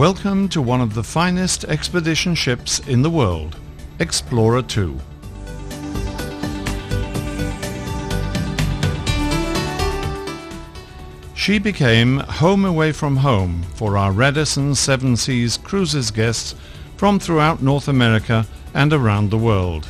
Welcome to one of the finest expedition ships in the world, Explorer 2. She became home away from home for our Radisson Seven Seas Cruises guests from throughout North America and around the world.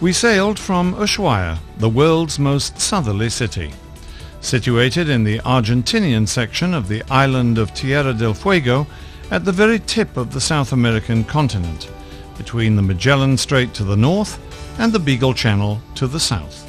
We sailed from Ushuaia, the world's most southerly city. Situated in the Argentinian section of the island of Tierra del Fuego, at the very tip of the South American continent, between the Magellan Strait to the north and the Beagle Channel to the south.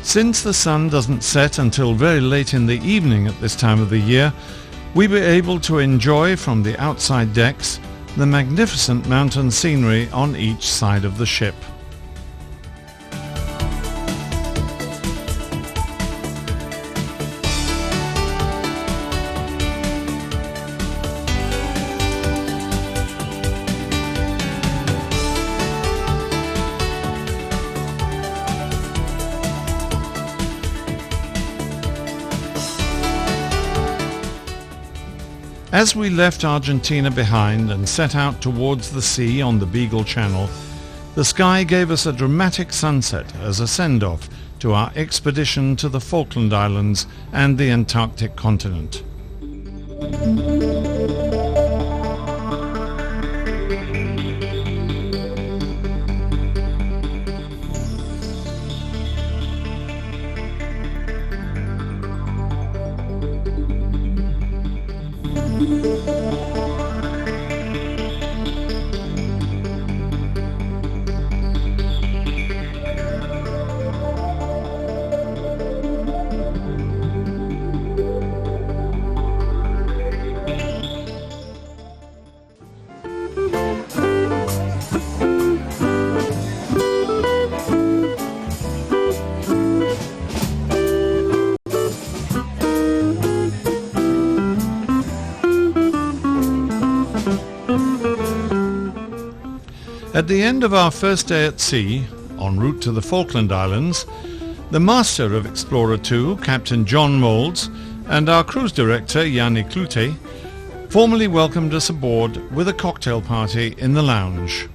Since the sun doesn't set until very late in the evening at this time of the year, we were able to enjoy from the outside decks the magnificent mountain scenery on each side of the ship. As we left Argentina behind and set out towards the sea on the Beagle Channel, the sky gave us a dramatic sunset as a send-off to our expedition to the Falkland Islands and the Antarctic continent. At the end of our first day at sea, en route to the Falkland Islands, the master of Explorer 2, Captain John Moulds, and our cruise director, Yanni Cloutier, formally welcomed us aboard with a cocktail party in the lounge.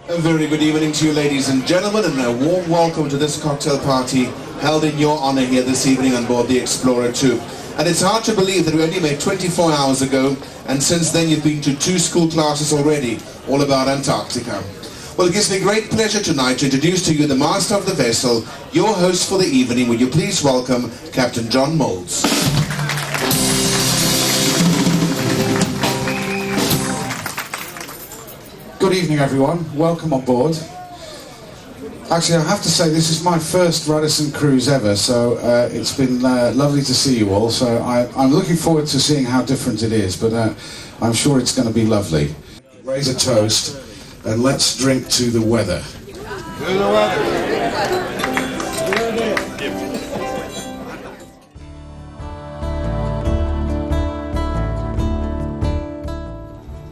A very good evening to you, ladies and gentlemen, and a warm welcome to this cocktail party held in your honor here this evening on board the Explorer 2. And it's hard to believe that we only made 24 hours ago, and since then you've been to 2 school classes already, all about Antarctica. Well, it gives me great pleasure tonight to introduce to you the master of the vessel, your host for the evening. Will you please welcome Captain John Moulds. Good evening, everyone. Welcome on board. Actually, I have to say this is my first Radisson cruise ever, so it's been lovely to see you all. So I'm looking forward to seeing how different it is, but I'm sure it's going to be lovely. Raise a toast and let's drink to the weather. To the weather.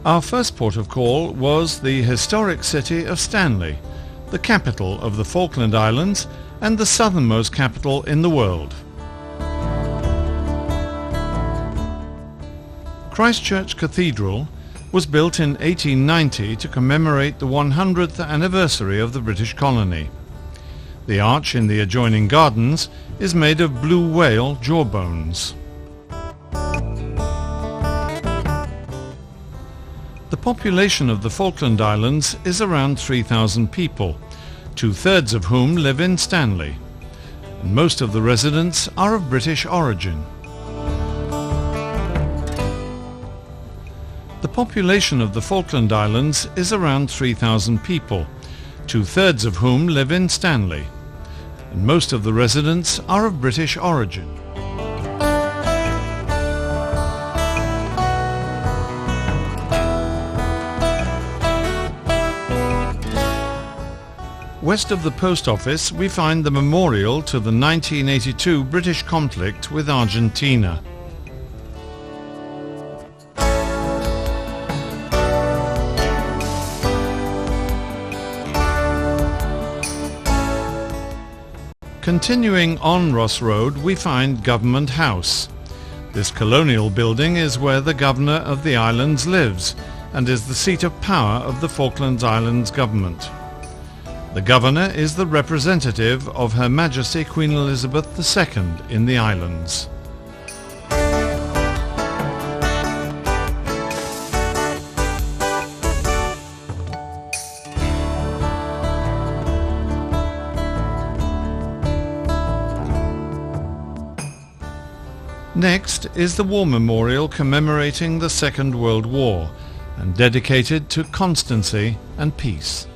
Our first port of call was the historic city of Stanley, the capital of the Falkland Islands and the southernmost capital in the world. Christchurch Cathedral was built in 1890 to commemorate the 100th anniversary of the British colony. The arch in the adjoining gardens is made of blue whale jawbones. The population of the Falkland Islands is around 3,000 people, 2/3 of whom live in Stanley, and most of the residents are of British origin. The population of the Falkland Islands is around 3,000 people, 2/3 of whom live in Stanley, and most of the residents are of British origin. West of the post office we find the memorial to the 1982 British conflict with Argentina. Continuing on Ross Road we find Government House. This colonial building is where the Governor of the islands lives and is the seat of power of the Falkland Islands government. The Governor is the representative of Her Majesty Queen Elizabeth II in the islands. Next is the War Memorial commemorating the Second World War and dedicated to constancy and peace.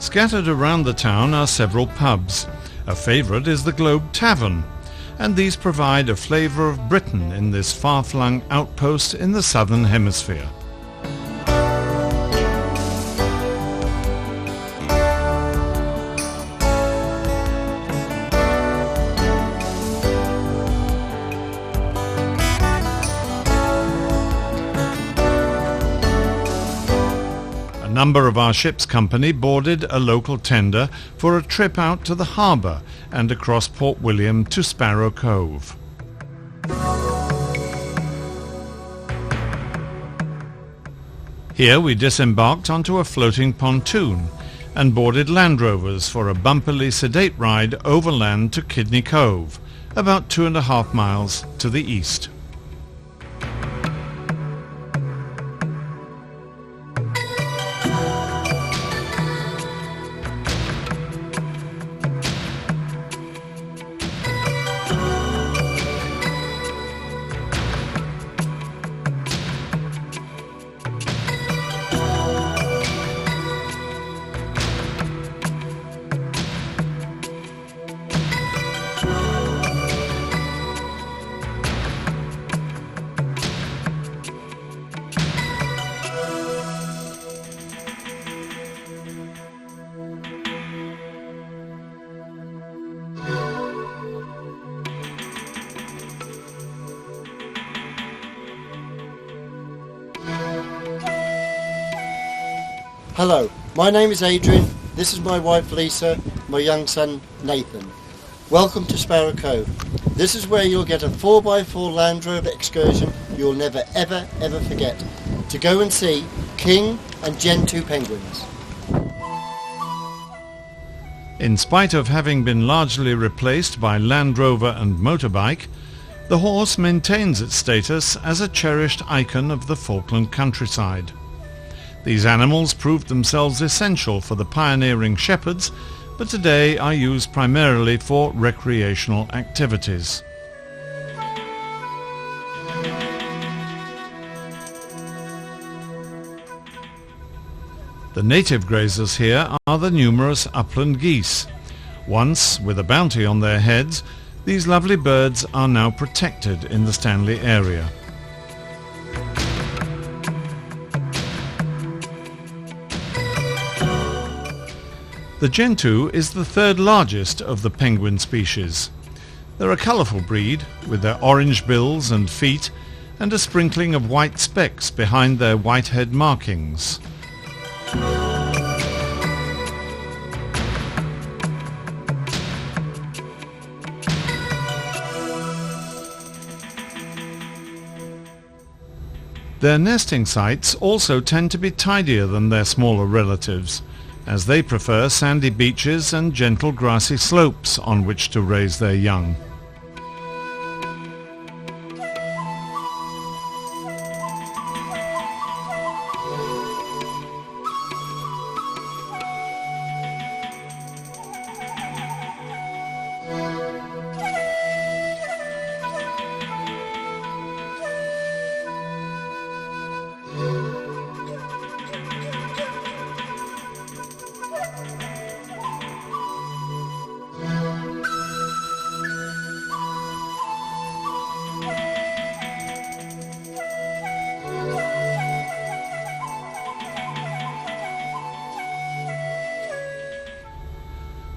Scattered around the town are several pubs. A favourite is the Globe Tavern, and these provide a flavour of Britain in this far-flung outpost in the southern hemisphere. A number of our ship's company boarded a local tender for a trip out to the harbour and across Port William to Sparrow Cove. Here we disembarked onto a floating pontoon and boarded Land Rovers for a bumperly sedate ride overland to Kidney Cove, about 2.5 miles to the east. Hello, my name is Adrian, this is my wife Lisa, my young son Nathan. Welcome to Sparrow Cove. This is where you'll get a 4x4 Land Rover excursion you'll never ever forget, to go and see King and Gen 2 penguins. In spite of having been largely replaced by Land Rover and motorbike, the horse maintains its status as a cherished icon of the Falkland countryside. These animals proved themselves essential for the pioneering shepherds, but today are used primarily for recreational activities. The native grazers here are the numerous upland geese. Once, with a bounty on their heads, these lovely birds are now protected in the Stanley area. The gentoo is the third largest of the penguin species. They're a colourful breed, with their orange bills and feet, and a sprinkling of white specks behind their whitehead markings. Their nesting sites also tend to be tidier than their smaller relatives, as they prefer sandy beaches and gentle grassy slopes on which to raise their young.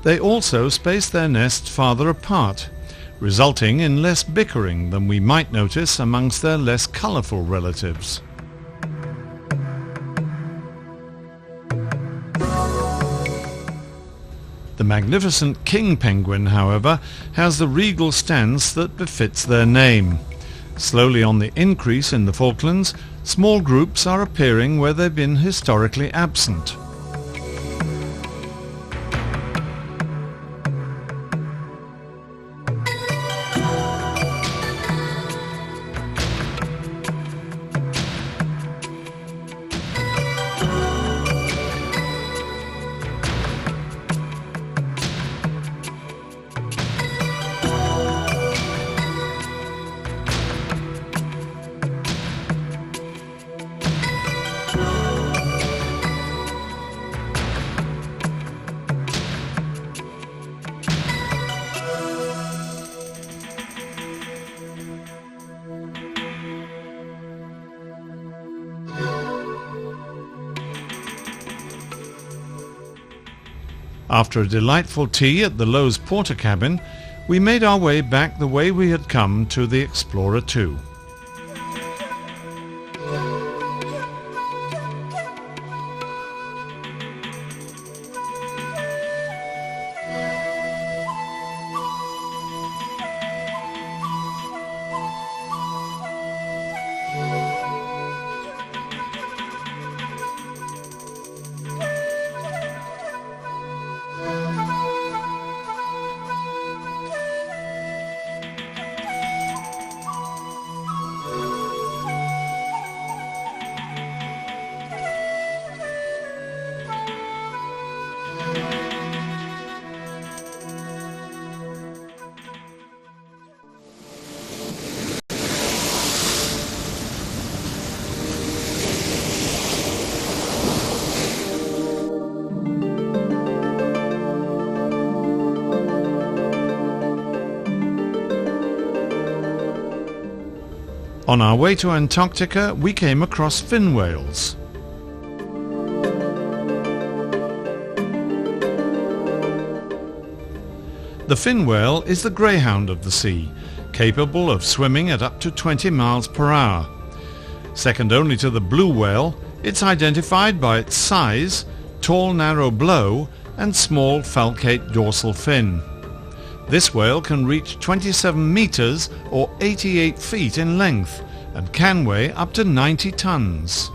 They also space their nests farther apart, resulting in less bickering than we might notice amongst their less colourful relatives. The magnificent king penguin, however, has the regal stance that befits their name. Slowly on the increase in the Falklands, small groups are appearing where they've been historically absent. After a delightful tea at the Lowe's Porter cabin, we made our way back the way we had come to the Explorer 2. On our way to Antarctica, we came across fin whales. The fin whale is the greyhound of the sea, capable of swimming at up to 20 miles per hour. Second only to the blue whale, it's identified by its size, tall narrow blow, and small falcate dorsal fin. This whale can reach 27 meters or 88 feet in length and can weigh up to 90 tons.